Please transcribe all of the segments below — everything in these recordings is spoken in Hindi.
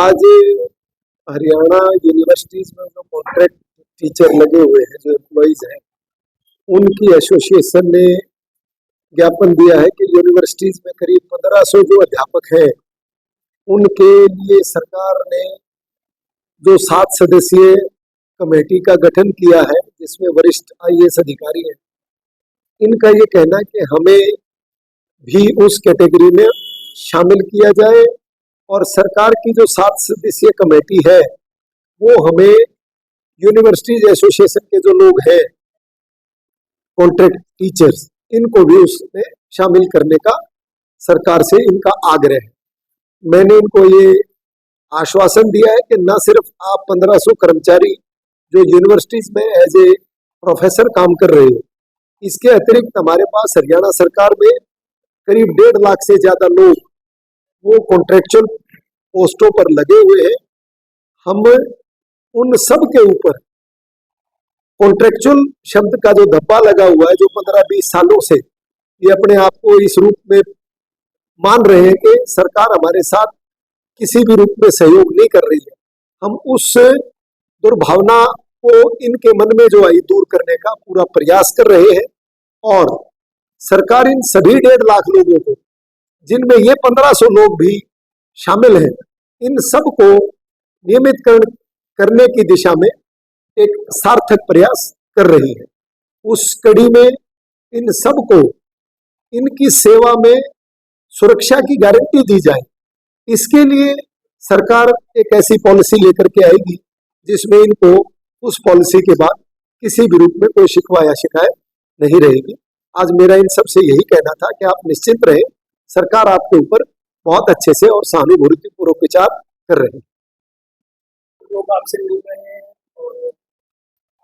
आज हरियाणा यूनिवर्सिटीज में जो कॉन्ट्रैक्ट टीचर लगे हुए हैं, जो एम्प्लॉइज हैं, उनकी एसोसिएशन ने ज्ञापन दिया है कि यूनिवर्सिटीज में करीब 1500 जो अध्यापक हैं, उनके लिए सरकार ने जो 7 सदस्यीय कमेटी का गठन किया है, जिसमें वरिष्ठ आईएएस अधिकारी हैं, इनका ये कहना है कि हमें भी उस कैटेगरी में शामिल किया जाए और सरकार की जो 7 सदस्यीय कमेटी है वो हमें यूनिवर्सिटीज एसोसिएशन के जो लोग हैं कॉन्ट्रैक्ट टीचर्स, इनको भी उसमें शामिल करने का सरकार से इनका आग्रह है। मैंने इनको ये आश्वासन दिया है कि न सिर्फ आप 1500 कर्मचारी जो यूनिवर्सिटीज में एज ए प्रोफेसर काम कर रहे हो, इसके अतिरिक्त हमारे पास हरियाणा सरकार में करीब 1.5 लाख से ज्यादा लोग वो कॉन्ट्रेक्चुअल पोस्टों पर लगे हुए हैं। हम उन सब के ऊपर कॉन्ट्रेक्चुअल शब्द का जो धब्बा लगा हुआ है, जो 15-20 सालों से ये अपने आप को इस रूप में मान रहे हैं कि सरकार हमारे साथ किसी भी रूप में सहयोग नहीं कर रही है, हम उस दुर्भावना को इनके मन में जो आई दूर करने का पूरा प्रयास कर रहे हैं। और सरकार इन सभी 1.5 लाख लोगों को, जिनमें ये 1500 लोग भी शामिल हैं, इन सब को नियमितकरण करने की दिशा में एक सार्थक प्रयास कर रही है। उस कड़ी में इन सब को इनकी सेवा में सुरक्षा की गारंटी दी जाए, इसके लिए सरकार एक ऐसी पॉलिसी लेकर के आएगी जिसमें इनको उस पॉलिसी के बाद किसी भी रूप में कोई शिकवा या शिकायत नहीं रहेगी। आज मेरा इन सब से यही कहना था कि आप निश्चिंत रहें, सरकार आपके ऊपर बहुत अच्छे से और सहानुभूतिपूर्वक विचार कर रही है। लोग आपसे मिल रहे हैं और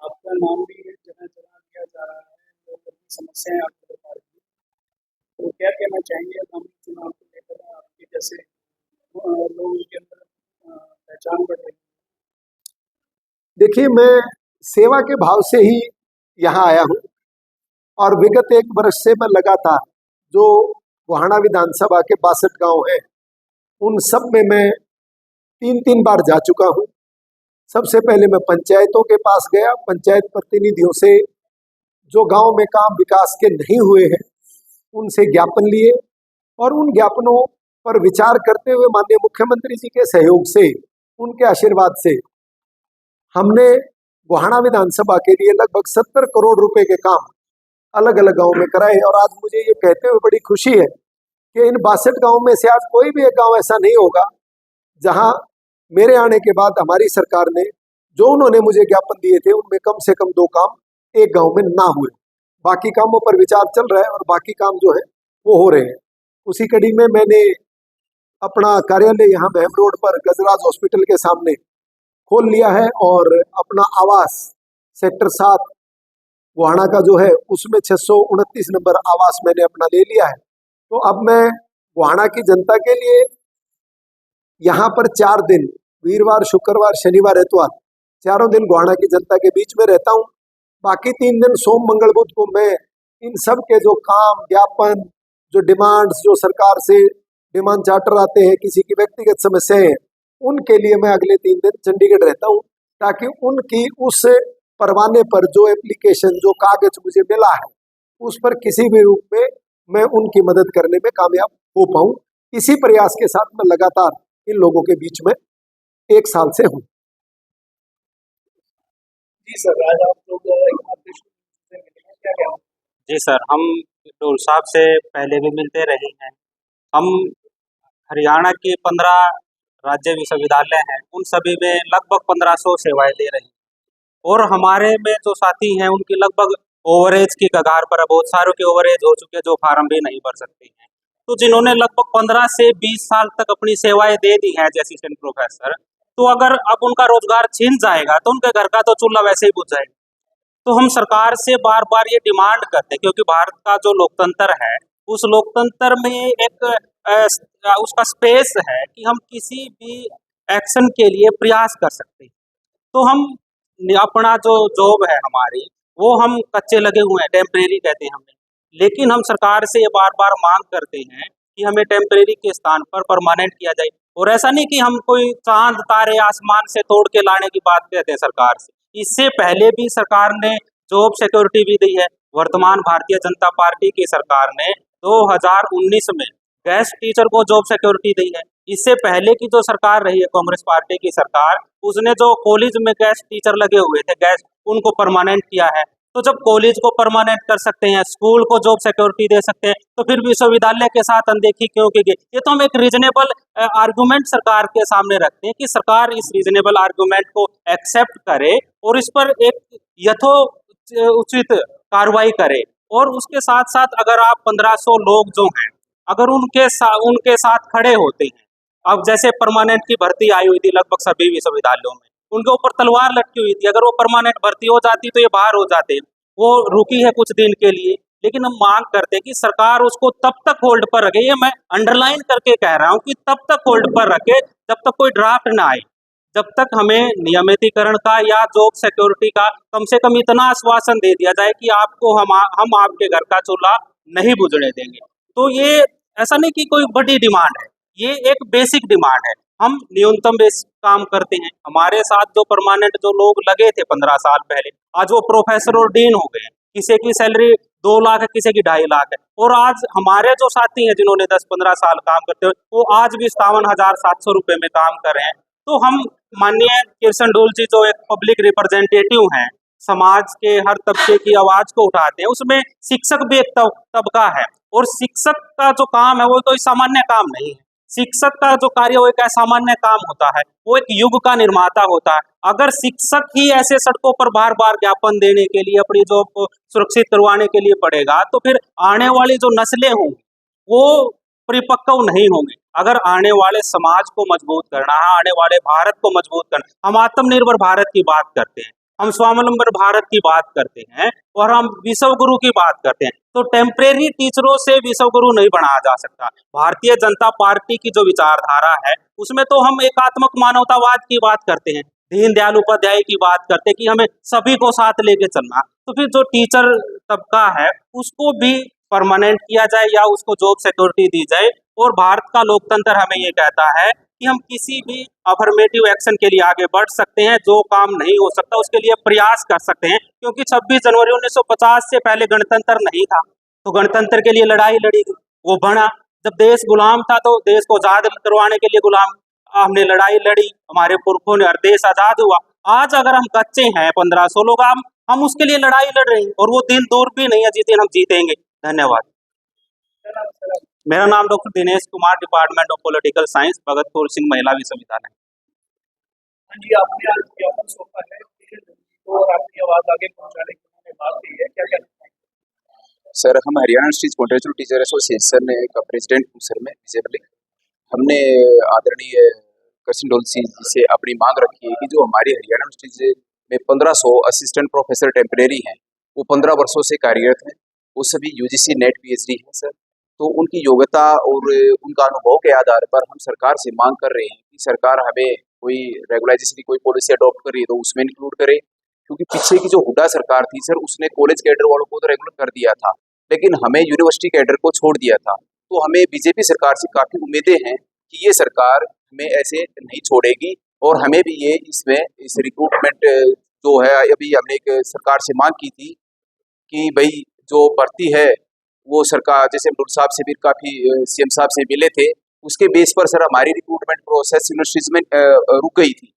आपका नाम भी जगह जगह लिया जा रहा है, लोगों की समस्याएं आपको बता रही हैं, तो क्या कहना चाहेंगे आगामी चुनाव को लेकर? आपके जैसे लोगों के अंदर पहचान बढ़ रही है। देखिए, मैं सेवा के भाव से ही यहाँ आया हूँ और विगत 1 वर्ष से मैं लगातार जो गोहाना विधानसभा के 62 गांव हैं, उन सब में मैं 3-3 बार जा चुका हूँ। सबसे पहले मैं पंचायतों के पास गया, पंचायत प्रतिनिधियों से जो गांव में काम विकास के नहीं हुए हैं उनसे ज्ञापन लिए और उन ज्ञापनों पर विचार करते हुए माननीय मुख्यमंत्री जी के सहयोग से, उनके आशीर्वाद से, हमने गोहाना विधानसभा के लिए लगभग 70 करोड़ रुपए के काम अलग अलग गांव में कराए। और आज मुझे ये कहते हुए बड़ी खुशी है कि इन 62 गांव में से आज कोई भी एक गांव ऐसा नहीं होगा जहां मेरे आने के बाद हमारी सरकार ने जो उन्होंने मुझे ज्ञापन दिए थे उनमें कम से कम 2 काम एक गांव में ना हुए। बाकी कामों पर विचार चल रहा है और बाकी काम जो है वो हो रहे हैं। उसी कड़ी में मैंने अपना कार्यालय यहाँ महम रोड पर गजराज हॉस्पिटल के सामने खोल लिया है और अपना आवास सेक्टर 7 गोहाना का जो है उसमें 629 नंबर आवास मैंने अपना ले लिया है। तो अब मैं गोहाना की जनता के लिए यहाँ पर 4 दिन, वीरवार, शुक्रवार, शनिवार, इतवार, 4 दिन गोहाना की जनता के बीच में रहता हूँ। बाकी 3 दिन सोम, मंगल, बुध को मैं इन सब के जो काम, ज्ञापन, जो डिमांड्स, जो सरकार से डिमांड चार्टर आते हैं, किसी की व्यक्तिगत समस्याएं हैं, उनके लिए मैं अगले 3 दिन चंडीगढ़ रहता हूँ, ताकि उनकी उस परवाने पर जो एप्लीकेशन, जो कागज मुझे मिला है, उस पर किसी भी रूप में मैं उनकी मदद करने में कामयाब हो पाऊं। इसी प्रयास के साथ मैं लगातार इन लोगों के बीच में 1 साल से हूँ। जी सर, आज आप लोग क्या कहना? जी सर, हम डोल साहब से पहले भी मिलते रहे हैं। हम हरियाणा के 15 राज्य विश्वविद्यालय हैं, उन सभी में लगभग 1500 सेवाएं ले रही हैं और हमारे में जो साथी हैं उनकी लगभग ओवरेज की कगार पर, बहुत सारों के ओवरेज हो चुके, जो फार्म भी नहीं भर सकते हैं। तो जिन्होंने लगभग 15 से 20 साल तक अपनी सेवाएं दे दी हैं एज असिस्टेंट प्रोफेसर, तो अगर अब उनका रोजगार छिन जाएगा तो उनके घर का तो चूल्हा वैसे ही बुझ जाएगा। तो हम सरकार से बार बार ये डिमांड करते हैं, क्योंकि भारत का जो लोकतंत्र है उस लोकतंत्र में एक उसका स्पेस है कि हम किसी भी एक्शन के लिए प्रयास कर सकते हैं। तो हम अपना जो जॉब है हमारी, वो हम कच्चे लगे हुए हैं, टेम्परेरी कहते हैं हमें, लेकिन हम सरकार से ये बार बार मांग करते हैं कि हमें टेम्परेरी के स्थान पर परमानेंट किया जाए। और ऐसा नहीं कि हम कोई चांद तारे आसमान से तोड़ के लाने की बात कहते हैं सरकार से। इससे पहले भी सरकार ने जॉब सिक्योरिटी भी दी है। वर्तमान भारतीय जनता पार्टी की सरकार ने 2019 में गेस्ट टीचर को जॉब सिक्योरिटी दी है। इससे पहले की जो सरकार रही है कांग्रेस पार्टी की सरकार, उसने जो कॉलेज में गेस्ट टीचर लगे हुए थे गेस्ट, उनको परमानेंट किया है। तो जब कॉलेज को परमानेंट कर सकते हैं, स्कूल को जॉब सिक्योरिटी दे सकते हैं, तो फिर विश्वविद्यालय के साथ अनदेखी क्यों की गई? ये तो हम एक रीजनेबल आर्गुमेंट सरकार के सामने रखते हैं कि सरकार इस रीजनेबल आर्गुमेंट को एक्सेप्ट करे और इस पर एक उचित कार्रवाई करे। और उसके साथ साथ अगर आप 1500 लोग जो हैं, अगर उनके साथ खड़े होते हैं, अब जैसे परमानेंट की भर्ती आई हुई थी लगभग सभी विश्वविद्यालयों में, उनके ऊपर तलवार लटकी हुई थी। अगर वो परमानेंट भर्ती हो जाती तो ये बाहर हो जाते। वो रुकी है कुछ दिन के लिए, लेकिन हम मांग करते हैं कि सरकार उसको तब तक होल्ड पर रखे। ये मैं अंडरलाइन करके कह रहा हूँ कि तब तक होल्ड पर रखे जब तक कोई ड्राफ्ट ना आए, जब तक हमें नियमितीकरण का या जॉब सिक्योरिटी का कम से कम इतना आश्वासन दे दिया जाए कि आपको हम आपके घर का चूल्हा नहीं बुझने देंगे। तो ये ऐसा नहीं कि कोई बड़ी डिमांड है, ये एक बेसिक डिमांड है। हम न्यूनतम बेसिक काम करते हैं। हमारे साथ जो परमानेंट जो लोग लगे थे 15 साल पहले, आज वो प्रोफेसर और डीन हो गए हैं। किसी की सैलरी 2 लाख है, किसी की 2.5 लाख है। और आज हमारे जो साथी हैं जिन्होंने 10-15 साल काम करते हुए, वो आज भी 57,700 रुपये में काम कर रहे हैं। तो हम माननीय कृष्ण डोल जी जो एक पब्लिक रिप्रेजेंटेटिव हैं, समाज के हर तबके की आवाज को उठाते हैं, उसमें शिक्षक भी एक तबका है। और शिक्षक का जो काम है वो कोई सामान्य काम नहीं है। शिक्षक का जो कार्य वो एक असामान्य काम होता है, वो एक युग का निर्माता होता है। अगर शिक्षक ही ऐसे सड़कों पर बार बार ज्ञापन देने के लिए, अपनी जॉब को सुरक्षित करवाने के लिए पड़ेगा, तो फिर आने वाली जो नस्लें होंगी वो परिपक्व नहीं होंगे। अगर आने वाले समाज को मजबूत करना है, आने वाले भारत को मजबूत करना, हम आत्मनिर्भर भारत की बात करते हैं, हम स्वावलंबन भारत की बात करते हैं और हम विश्व गुरु की बात करते हैं, तो टेम्परेरी टीचरों से विश्व गुरु नहीं बनाया जा सकता। भारतीय जनता पार्टी की जो विचारधारा है उसमें तो हम एकात्मक मानवतावाद की बात करते हैं, दीनदयाल उपाध्याय की बात करते हैं कि हमें सभी को साथ लेके चलना। तो फिर जो टीचर तबका है उसको भी परमानेंट किया जाए या उसको जॉब सिक्योरिटी दी जाए। और भारत का लोकतंत्र हमें ये कहता है कि हम किसी भी अफर्मेटिव एक्शन के लिए आगे बढ़ सकते हैं। जो काम नहीं हो सकता उसके लिए प्रयास कर सकते हैं, क्योंकि 26 जनवरी 1950 से पहले गणतंत्र नहीं था, तो गणतंत्र के लिए लड़ाई लड़ी, वो बना। जब देश गुलाम था तो देश को आजाद करवाने के लिए गुलाम हमने लड़ाई लड़ी, हमारे पुरखों ने, और देश आजाद हुआ। आज अगर हम कच्चे हैं 1500 लोग, हम उसके लिए लड़ाई लड़ रहे हैं और वो दिन दूर भी नहीं है जिस दिन हम जीतेंगे। धन्यवाद। मेरा नाम doctor Dinesh Kumar, department of political science, Bhagat Kaur Singh Mahila Vishwavidyalaya. हाँ जी, आपने आज ज्ञापन सौंपा है तो आपकी आवाज आगे पहुंचाने की उन्होंने बात की है, क्या कहना है? सर, हम Haryana state contractual teacher association का प्रेसिडेंट हूँ सर मैं विजयवल्ली। हमने आदरणीय कृष्ण डोल जी से अपनी मांग रखी है कि जो हमारे हरियाणा स्टेट में 1500 असिस्टेंट प्रोफेसर टेम्परेरी हैं, वो 15 वर्षों से कार्यरत हैं, वो सभी यूजीसी नेट पीएचडी हैं सर। तो उनकी योग्यता और उनका अनुभव के आधार पर हम सरकार से मांग कर रहे हैं कि सरकार हमें कोई रेगुलाइजेशन की कोई पॉलिसी अडॉप्ट कर रही है तो उसमें इंक्लूड करे। क्योंकि पीछे की जो हुड्डा सरकार थी सर, उसने कॉलेज कैडर वालों को तो रेगुलर कर दिया था, लेकिन हमें यूनिवर्सिटी कैडर को छोड़ दिया था। तो हमें बीजेपी सरकार से काफ़ी उम्मीदें हैं कि ये सरकार हमें ऐसे नहीं छोड़ेगी और हमें भी ये इसमें इस रिक्रूटमेंट जो है, अभी हमने एक सरकार से मांग की थी कि भाई जो भर्ती है वो सरकार, जैसे अब्दुल साहब से भी काफ़ी सीएम साहब से मिले थे, उसके बेस पर सर हमारी रिक्रूटमेंट प्रोसेस यूनिवर्सिटीज में रुक गई थी।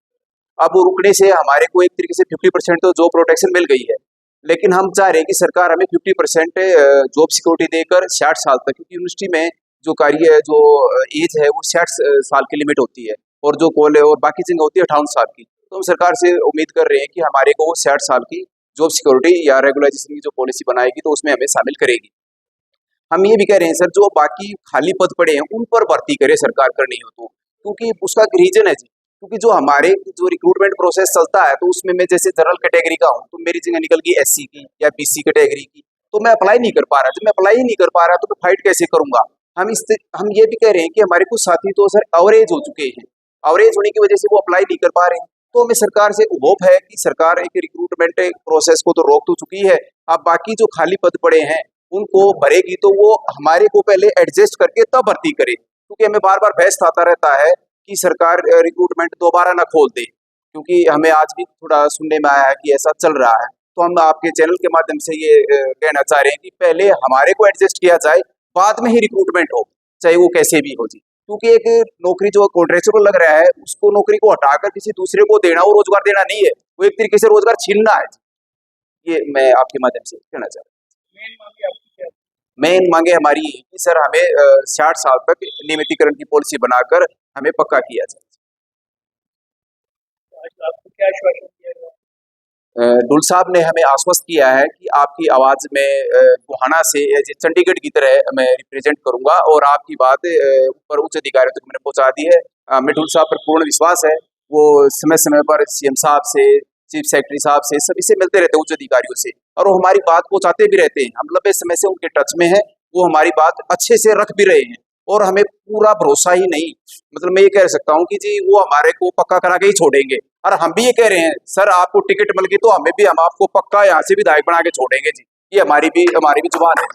अब वो रुकने से हमारे को एक तरीके से 50% तो जॉब प्रोटेक्शन मिल गई है, लेकिन हम चाह रहे हैं कि सरकार हमें 50% जॉब सिक्योरिटी देकर 60 साल तक, क्योंकि यूनिवर्सिटी में जो कार्य जो एज है वो 60 साल की लिमिट होती है और जो कॉलेज और बाकी जगह होती है 58 साल की। तो हम सरकार से उम्मीद कर रहे हैं कि हमारे को 60 साल की जॉब सिक्योरिटी या रेगुलाइजेशन की जो पॉलिसी बनाएगी तो उसमें हमें शामिल करेगी। हम ये भी कह रहे हैं सर, जो बाकी खाली पद पड़े हैं उन पर भर्ती करे सरकार करनी हो तो, क्योंकि उसका रीजन है जी, क्योंकि जो हमारे जो रिक्रूटमेंट प्रोसेस चलता है तो उसमें मैं जैसे जनरल कैटेगरी का हूँ तो मेरी जगह निकल गई एससी की या बीसी कैटेगरी की, तो मैं अप्लाई नहीं कर पा रहा। जब मैं अप्लाई ही नहीं कर पा रहा तो मैं फाइट कैसे करूंगा? हम ये भी कह रहे हैं कि हमारे कुछ साथी तो सर अवरेज हो चुके हैं, अवरेज होने की वजह से वो अप्लाई नहीं कर पा रहे हैं। तो हमें सरकार से होप है कि सरकार एक रिक्रूटमेंट प्रोसेस को तो रोक तो चुकी है, अब बाकी जो खाली पद पड़े हैं उनको भरेगी तो वो हमारे को पहले एडजस्ट करके तब भर्ती करे। क्योंकि हमें बार बार बहस आता रहता है कि सरकार रिक्रूटमेंट दोबारा ना खोल दे, क्योंकि हमें आज भी थोड़ा सुनने में आया है कि ऐसा चल रहा है। तो हम आपके चैनल के माध्यम से ये कहना चाह रहे हैं कि पहले हमारे को एडजस्ट किया जाए, बाद में ही रिक्रूटमेंट हो, चाहे वो कैसे भी हो जी। क्योंकि एक नौकरी जो कॉन्ट्रेक्चुअल लग रहा है, उसको नौकरी को हटाकर किसी दूसरे को देना, वो रोजगार देना नहीं है, वो एक तरीके से रोजगार छीनना है। ये मैं आपके माध्यम से कहना चाह रहा हूँ। मेन मांगे आपकी क्या है? मेन मांगे हमारी ये है कि सर हमें 60 साल तक नियमितीकरण की पॉलिसी बनाकर हमें पक्का किया जाए। आज आपको क्या आश्वासन दिया गया? डुल साहब ने हमें आश्वस्त किया है कि आपकी आवाज़ में गोहाना से चंडीगढ़ की तरह मैं रिप्रेजेंट करूंगा और आपकी बात ऊपर उच्च अधिकारियों तक मैंने पहुंचा दी है। हमें डुल साहब पर पूर्ण विश्वास है, वो समय समय पर सीएम साहब से, चीफ सेक्रेटरी साहब से, सभी से मिलते रहते हैं, उच्च अधिकारियों से, और वो हमारी बात पहुंचाते भी रहते हैं। हम लंबे समय से उनके टच में हैं, वो हमारी बात अच्छे से रख भी रहे हैं और हमें पूरा भरोसा ही नहीं, मतलब मैं ये कह सकता हूँ कि जी वो हमारे को पक्का करा के ही छोड़ेंगे। और हम भी ये कह रहे हैं सर आपको टिकट मिल गई तो हम आपको पक्का यहाँ से विधायक बना के छोड़ेंगे जी, ये हमारी भी जुबान है।